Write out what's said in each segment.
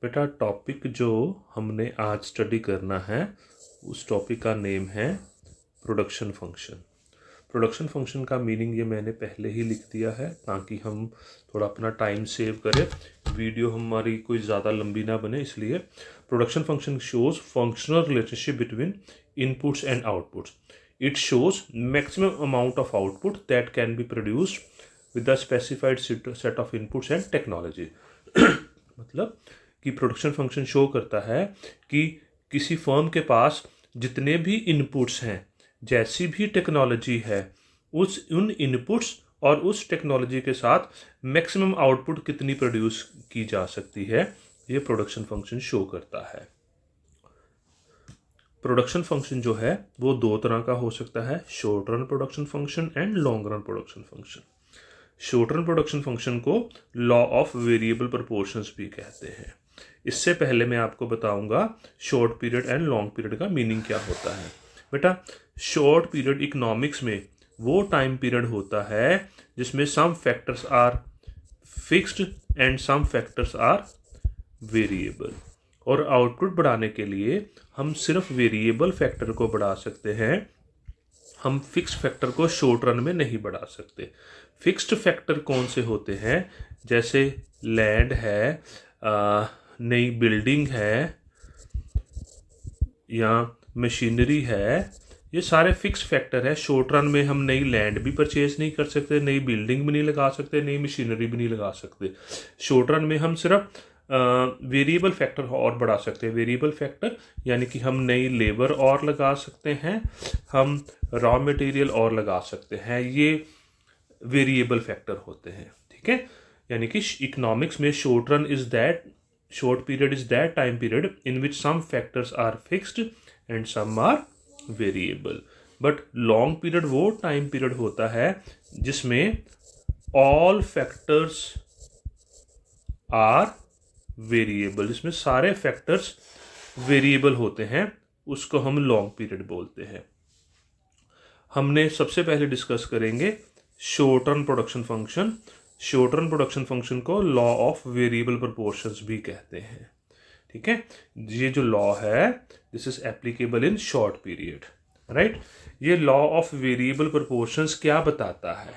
बेटा टॉपिक जो हमने आज स्टडी करना है उस टॉपिक का नेम है प्रोडक्शन फंक्शन। प्रोडक्शन फंक्शन का मीनिंग ये मैंने पहले ही लिख दिया है ताकि हम थोड़ा अपना टाइम सेव करें, वीडियो हमारी कोई ज़्यादा लंबी ना बने, इसलिए production function shows functional relationship between inputs and outputs. It shows maximum amount of output that can be produced with the specified set of inputs and technology. मतलब कि प्रोडक्शन फंक्शन शो करता है कि किसी फर्म के पास जितने भी inputs हैं, जैसी भी टेक्नोलॉजी है, उन इनपुट्स और उस टेक्नोलॉजी के साथ मैक्सिमम आउटपुट कितनी प्रोड्यूस की जा सकती है, ये प्रोडक्शन फंक्शन शो करता है। प्रोडक्शन फंक्शन जो है वो दो तरह का हो सकता है, short run production function and long run production function. Short run production function को लॉ ऑफ वेरिएबल प्रोपोर्शंस भी कहते हैं। इससे पहले मैं आपको बताऊंगा short period and long period का मीनिंग क्या होता है। बेटा शॉर्ट पीरियड इकोनॉमिक्स में वो टाइम पीरियड होता है जिसमें some factors are fixed and some factors are variable, और आउटपुट बढ़ाने के लिए हम सिर्फ वेरिएबल फैक्टर को बढ़ा सकते हैं, हम फिक्स्ड फैक्टर को शॉर्ट रन में नहीं बढ़ा सकते। फिक्स्ड फैक्टर कौन से होते हैं, जैसे लैंड है, नई बिल्डिंग है या मशीनरी है, ये सारे फिक्स्ड फैक्टर है। शॉर्ट रन में हम नई लैंड भी परचेज नहीं कर सकते, नई बिल्डिंग भी नहीं लगा सकते, नई मशीनरी भी नहीं लगा सकते। शॉर्ट रन में हम सिर्फ वेरिएबल फैक्टर और बढ़ा सकते हैं। वेरिएबल फैक्टर यानी कि हम नई लेबर और लगा सकते हैं, हम रॉ मटेरियल और लगा सकते हैं, ये वेरिएबल फैक्टर होते हैं। ठीक है, यानी कि इकोनॉमिक्स में short run is that, short period is that time period in which some factors are fixed and some are variable. But long period वो टाइम पीरियड होता है जिसमें ऑल फैक्टर्स आर वेरिएबल, जिसमें सारे फैक्टर्स वेरिएबल होते हैं, उसको हम लॉन्ग पीरियड बोलते हैं। हमने सबसे पहले डिस्कस करेंगे short run production function. Short run production function को लॉ ऑफ वेरिएबल प्रोपोर्शंस भी कहते हैं। ठीक है, ये जो लॉ है this is applicable in short period, right. ये लॉ ऑफ वेरिएबल प्रोपोर्शंस क्या बताता है,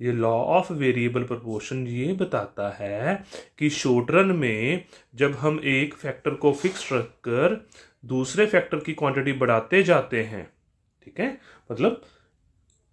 ये लॉ ऑफ वेरिएबल प्रोपोर्शन ये बताता है कि शॉर्ट रन में जब हम एक फैक्टर को फिक्स रखकर दूसरे फैक्टर की क्वांटिटी बढ़ाते जाते हैं, ठीक है, मतलब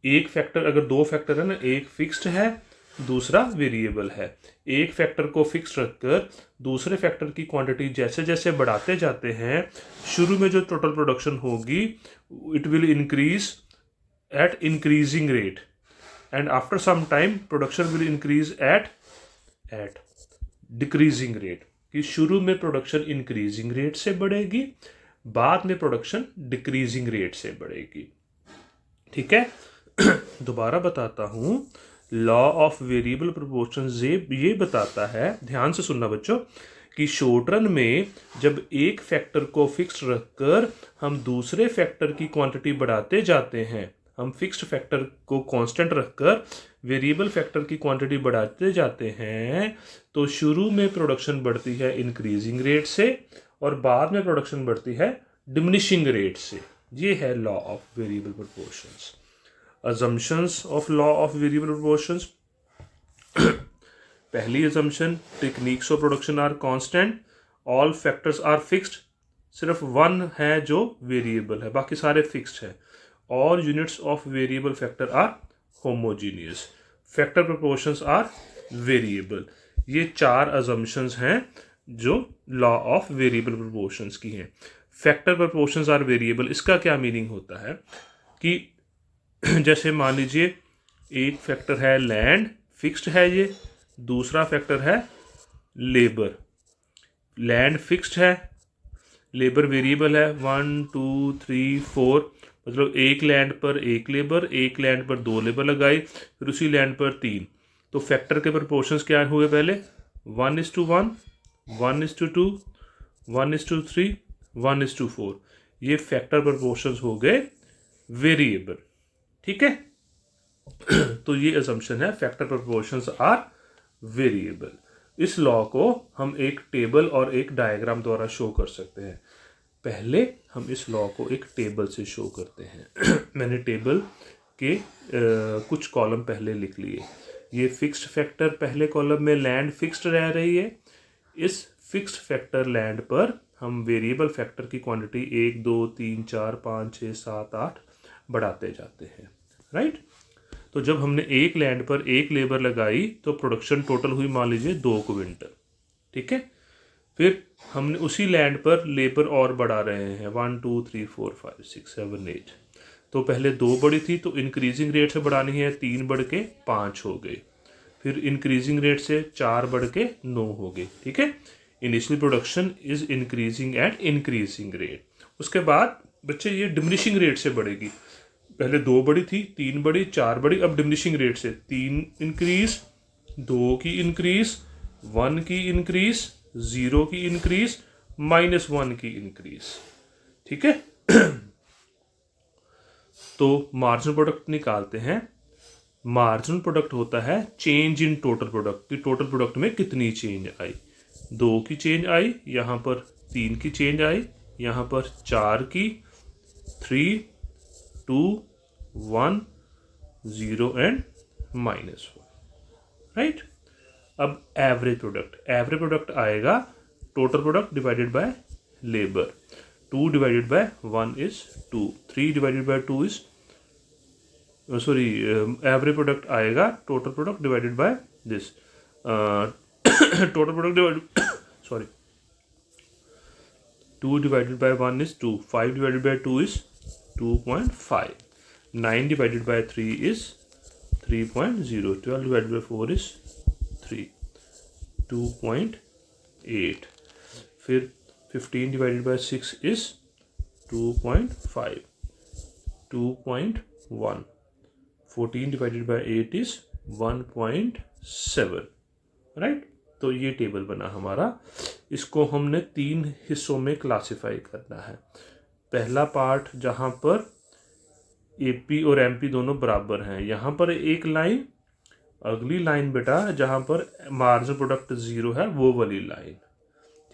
एक फैक्टर, अगर दो फैक्टर है ना, एक फिक्स्ड है दूसरा वेरिएबल है, एक फैक्टर को फिक्स रखकर दूसरे फैक्टर की क्वांटिटी जैसे जैसे बढ़ाते जाते हैं, शुरू में जो टोटल प्रोडक्शन होगी it will increase at increasing rate and after some time production will increase at decreasing rate. कि शुरू में प्रोडक्शन इंक्रीजिंग रेट से बढ़ेगी, बाद में प्रोडक्शन डिक्रीजिंग रेट से बढ़ेगी। ठीक है, दोबारा बताता हूं, लॉ ऑफ वेरिएबल प्रोपोर्शंस ये बताता है, ध्यान से सुनना बच्चों, कि शॉर्ट रन में जब एक फैक्टर को फिक्स रखकर हम दूसरे फैक्टर की क्वांटिटी बढ़ाते जाते हैं, हम फिक्स्ड फैक्टर को कांस्टेंट रखकर वेरिएबल फैक्टर की क्वांटिटी बढ़ाते जाते हैं, तो शुरू में प्रोडक्शन बढ़ती है इंक्रीजिंग रेट से और बाद में प्रोडक्शन बढ़ती है डिमिनिशिंग रेट से। ये है law of variable proportions. assumptions of law of variable proportions। पहली assumption, techniques of production are constant, all factors are fixed, सिर्फ वन है जो वेरिएबल है, बाकी सारे फिक्स्ड है। all units of variable factor are homogeneous, factor proportions are variable। ये चार assumptions हैं जो law of variable proportions की हैं। factor proportions are variable, इसका क्या मीनिंग होता है कि जैसे मान लीजिए एक फैक्टर है लैंड, फिक्स्ड है ये, दूसरा फैक्टर है लेबर। लैंड फिक्स्ड है, लेबर वेरिएबल है, 1 2 3 4, मतलब एक लैंड पर एक लेबर, एक लैंड पर दो लेबर लगाई, फिर उसी लैंड पर तीन, तो फैक्टर के प्रोपोर्शंस क्या हुए पहले, 1:1, 1:2, 1:3, 1:4। ये फैक्टर प्रोपोर्शंस हो गए वेरिएबल। ठीक है तो ये असम्पशन है, फैक्टर प्रोपोर्शंस आर वेरिएबल। इस लॉ को हम एक टेबल और एक डायग्राम द्वारा शो कर सकते हैं। पहले हम इस लॉ को एक टेबल से शो करते हैं। मैंने टेबल के कुछ कॉलम पहले लिख लिए। ये फिक्स्ड फैक्टर पहले कॉलम में लैंड फिक्स्ड रह रही है। इस फिक्स्ड फैक्टर लैंड पर हम वेरिएबल फैक्टर की क्वांटिटी 1 2 3 4 5 6 7 8 बढ़ाते जाते हैं, राइट। तो जब हमने एक लैंड पर एक लेबर लगाई तो प्रोडक्शन टोटल हुई मान लीजिए 2 क्विंटल, ठीक है। फिर हमने उसी लैंड पर लेबर और बढ़ा रहे हैं 1 2 3 4 5 6 7 8। तो पहले 2 बढ़ी थी तो इंक्रीजिंग रेट से बढ़ानी है, 3 बढ़ के 5 हो गए। फिर इंक्रीजिंग रेट से 4 बढ़ के 9 हो गए, ठीक है। Initial production is increasing at increasing rate. उसके बाद बच्चे ये डिमिनिशिंग रेट से बढ़ेगी। पहले 2 बढ़ी थी, 3 बढ़ी, 4 बढ़ी, अब डिमिनिशिंग रेट से 3 इंक्रीज, 2 की इंक्रीज, 1 की इंक्रीज, 0 की इंक्रीज, -1 की इंक्रीज, ठीक है। तो मार्जिनल प्रोडक्ट निकालते हैं। मार्जिनल प्रोडक्ट होता है चेंज इन टोटल प्रोडक्ट, कि टोटल प्रोडक्ट में कितनी चेंज आई। 2 की चेंज आई, यहाँ पर 3 की चेंज आई, यहाँ पर 4 की, 3 2 1 0 एंड -1, राइट। अब एवरेज प्रोडक्ट आएगा total product divided by labour. 2 divided by 1 is 2, 3 divided by 2 is average product आएगा total product divided by this, total product divided 2 divided by 1 is 2, 5 divided by 2 is 2.5, 9 divided by 3 is 3.0, 12 divided by 4 is 3, 2.8, फिर 15 divided by 6 is 2.5, 2.1, 14 divided by 8 is 1.7, right. तो ये table बना हमारा। इसको हमने 3 हिस्सों में क्लासिफाई करना है। पहला पार्ट जहाँ पर एपी और एमपी दोनों बराबर हैं, यहाँ पर एक लाइन, अगली लाइन बेटा जहाँ पर मार्जिनल प्रोडक्ट 0 है वो वाली लाइन,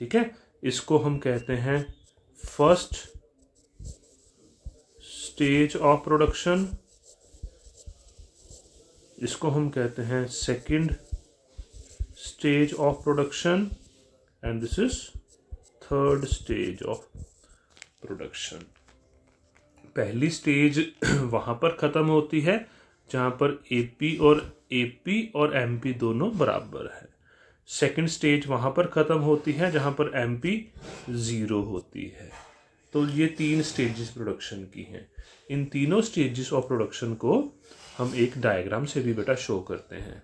ठीक है। इसको हम कहते हैं फर्स्ट स्टेज ऑफ प्रोडक्शन, इसको हम कहते हैं second stage of production, and this is third stage of production. पहली स्टेज वहाँ पर ख़त्म होती है जहाँ पर एपी और एमपी दोनों बराबर है। सेकंड स्टेज वहाँ पर ख़त्म होती है जहाँ पर एमपी 0 होती है। तो ये 3 स्टेजेस प्रोडक्शन की हैं। इन तीनों स्टेजेस ऑफ प्रोडक्शन को हम एक डायग्राम से भी बेटा शो करते हैं।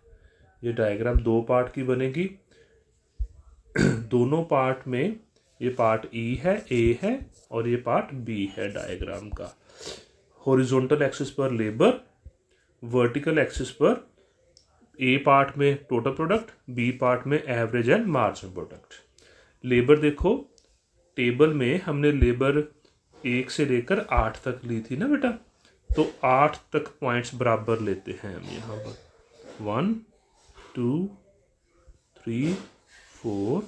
ये डायग्राम 2 पार्ट की बनेगी। दोनों पार्ट में ये पार्ट ई है, ए है, और ये पार्ट बी है डायग्राम का। हॉरिजॉन्टल एक्सिस पर लेबर, वर्टिकल एक्सिस पर ए पार्ट में टोटल प्रोडक्ट, बी पार्ट में average and marginal product. Labour देखो, टेबल में हमने लेबर 1 से लेकर 8 तक ली थी ना बेटा, तो 8 तक पॉइंट्स बराबर लेते हैं हम यहाँ पर। 1 2 3 4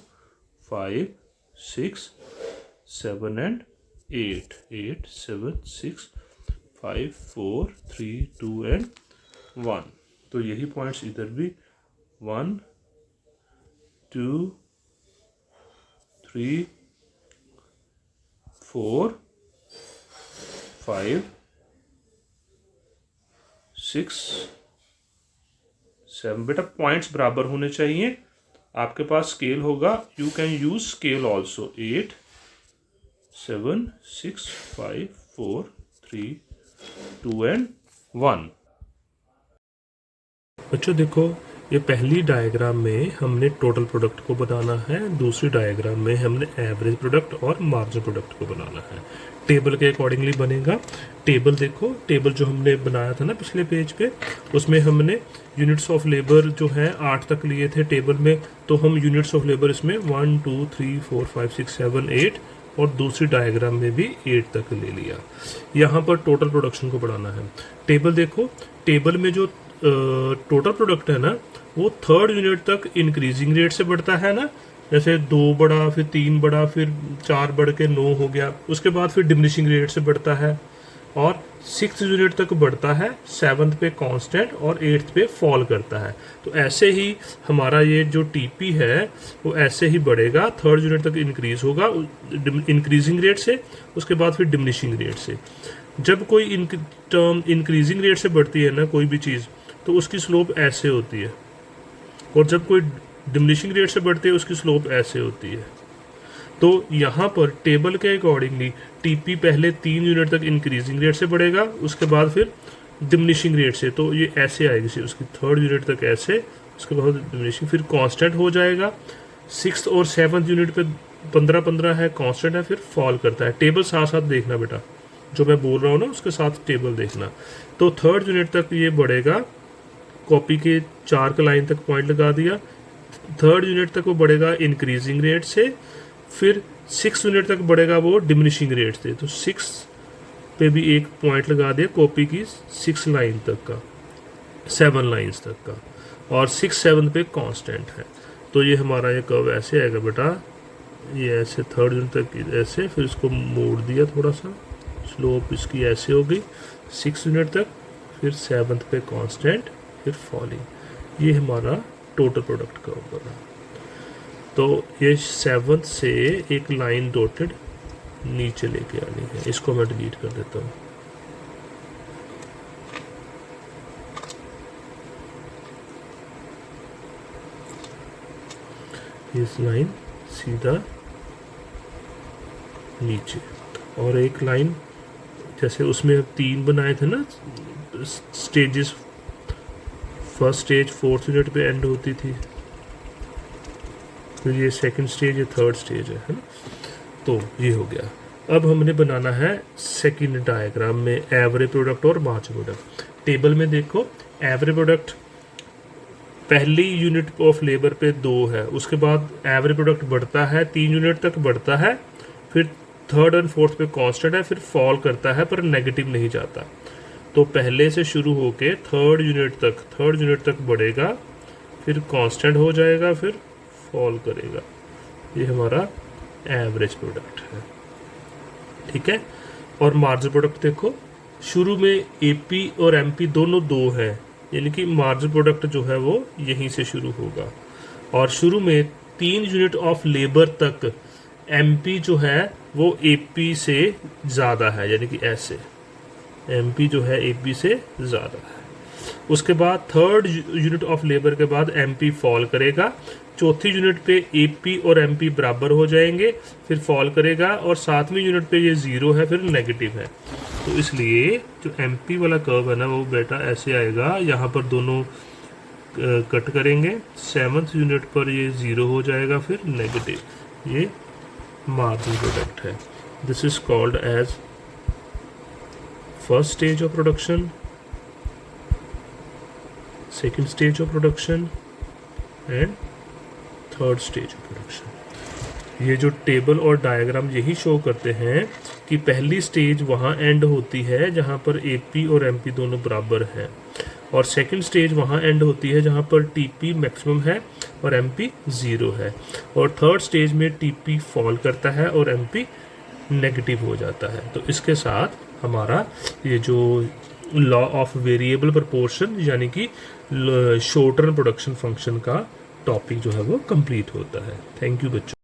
5 6 7 एंड 8, 8 7 6 5 4 3 2 एंड 1। तो यही पॉइंट्स इधर भी 1 2 3 4 5 6 7। बेटा पॉइंट्स बराबर होने चाहिए। आपके पास स्केल होगा, you can use scale also. 8 7 6 5 4 3 2 and 1। बच्चों देखो, ये पहली डायग्राम में हमने टोटल प्रोडक्ट को बनाना है, दूसरी डायग्राम में हमने एवरेज प्रोडक्ट और मार्जिनल प्रोडक्ट को बनाना है। टेबल के अकॉर्डिंगली बनेगा। टेबल देखो, टेबल जो हमने बनाया था ना पिछले पेज पे, उसमें हमने यूनिट्स ऑफ लेबर जो है 8 तक लिए थे टेबल में, तो हम यूनिट्स ऑफ लेबर इसमें 1 2 3 4 5 6 7 8 और दूसरी डायग्राम में भी 8 तक ले लिया। यहाँ पर टोटल प्रोडक्शन को बढ़ाना है। टेबल देखो, टेबल में जो टोटल प्रोडक्ट है ना वो थर्ड यूनिट तक इंक्रीजिंग रेट से बढ़ता है ना, जैसे 2 बढ़ा, फिर 3 बढ़ा, फिर 4 बढ़ के 9 हो गया, उसके बाद फिर डिमिनिशिंग रेट से बढ़ता है, और 6th यूनिट तक बढ़ता है, 7th पे कांस्टेंट और 8th पे फॉल करता है। तो ऐसे ही हमारा ये जो टीपी है वो ऐसे ही बढ़ेगा, थर्ड यूनिट तक इंक्रीज होगा इंक्रीजिंग रेट से, उसके बाद फिर डिमिनिशिंग रेट से। जब कोई टर्म इंक्रीजिंग रेट से बढ़ती है ना कोई भी चीज़, तो उसकी स्लोप ऐसे होती है, और जब कोई डिमिनिशिंग रेट से बढ़ती है उसकी स्लोप ऐसे होती है। तो यहाँ पर टेबल के अकॉर्डिंगली टीपी पहले 3 यूनिट तक इंक्रीजिंग रेट से बढ़ेगा, उसके बाद फिर डिमिनिशिंग रेट से, तो ये ऐसे आएगी उसकी थर्ड यूनिट तक ऐसे, उसके बाद डिमिनिशिंग, फिर कांस्टेंट हो जाएगा। 6th और 7th यूनिट पे 15-15 है, कांस्टेंट है, फिर फॉल करता है। टेबल साथ साथ देखना बेटा, जो मैं बोल रहा हूँ ना उसके साथ टेबल देखना। तो थर्ड यूनिट तक ये बढ़ेगा, कॉपी के 4 लाइन तक पॉइंट लगा दिया। थर्ड यूनिट तक वो बढ़ेगा इंक्रीजिंग रेट से, फिर 6 यूनिट तक बढ़ेगा वो डिमिनिशिंग रेट से। तो 6 पे भी एक पॉइंट लगा दिया कॉपी की 6 लाइन तक का, 7 लाइंस तक का, और 6-7 पे कांस्टेंट है। तो ये हमारा ये कर्व ऐसे आएगा बेटा, ये ऐसे थर्ड यूनिट तक ऐसे, फिर इसको मोड़ दिया थोड़ा सा, स्लोप इसकी ऐसे हो गई 6 यूनिट तक, फिर 7th पे कांस्टेंट, फिर फॉलिंग। ये हमारा टोटल प्रोडक्ट कर्व बना। तो ये 7th से एक लाइन डॉटेड नीचे लेके आनी है, इसको मैं डिलीट कर देता हूँ। इस लाइन सीधा नीचे, और एक लाइन जैसे उसमें 3 बनाए थे ना stages, first stage 4th unit पे एंड होती थी, फिर ये सेकंड स्टेज, ये थर्ड स्टेज है ना। तो ये हो गया। अब हमने बनाना है सेकंड डायग्राम में एवरेज प्रोडक्ट और मार्जिन प्रोडक्ट। टेबल में देखो एवरेज प्रोडक्ट पहली यूनिट ऑफ लेबर पे 2 है, उसके बाद एवरेज प्रोडक्ट बढ़ता है 3 यूनिट तक बढ़ता है, फिर थर्ड एंड फोर्थ पे कांस्टेंट है, फिर फॉल करता है पर नेगेटिव नहीं जाता। तो पहले से शुरू होके थर्ड यूनिट तक बढ़ेगा, फिर कांस्टेंट हो जाएगा, फिर फॉल करेगा। ये हमारा एवरेज प्रोडक्ट है, ठीक है। और मार्जिन प्रोडक्ट देखो, शुरू में एपी और एमपी दोनों 2 है, यानी कि मार्जिन प्रोडक्ट जो है वो यहीं से शुरू होगा। और शुरू में 3 यूनिट ऑफ लेबर तक एमपी जो है वो एपी से ज़्यादा है, यानी कि ऐसे एमपी जो है एपी से ज़्यादा है। उसके बाद थर्ड यूनिट ऑफ लेबर के बाद एमपी फॉल करेगा, चौथी यूनिट पे एपी और एमपी बराबर हो जाएंगे, फिर फॉल करेगा, और 7वीं यूनिट पे ये 0 है, फिर नेगेटिव है। तो इसलिए जो एमपी वाला कर्व है ना वो बेटा ऐसे आएगा, यहाँ पर दोनों कट करेंगे, 7th यूनिट पर ये 0 हो जाएगा, फिर नेगेटिव। ये मार्जिन प्रोडक्ट है। This is called as first stage of production, second stage of production and third stage of production. ये जो टेबल और डायग्राम यही शो करते हैं कि पहली स्टेज वहाँ एंड होती है जहाँ पर एपी और एमपी दोनों बराबर हैं, और सेकंड स्टेज वहाँ एंड होती है जहाँ पर टीपी मैक्सिमम है और एमपी 0 है, और थर्ड स्टेज में टीपी फॉल करता है और एमपी नेगेटिव हो जाता है। तो इसके साथ हमारा ये जो लॉ ऑफ वेरिएबल प्रपोर्शन यानी कि शॉर्ट टर्म प्रोडक्शन फंक्शन का टॉपिक जो है वो कंप्लीट होता है। थैंक यू बच्चों।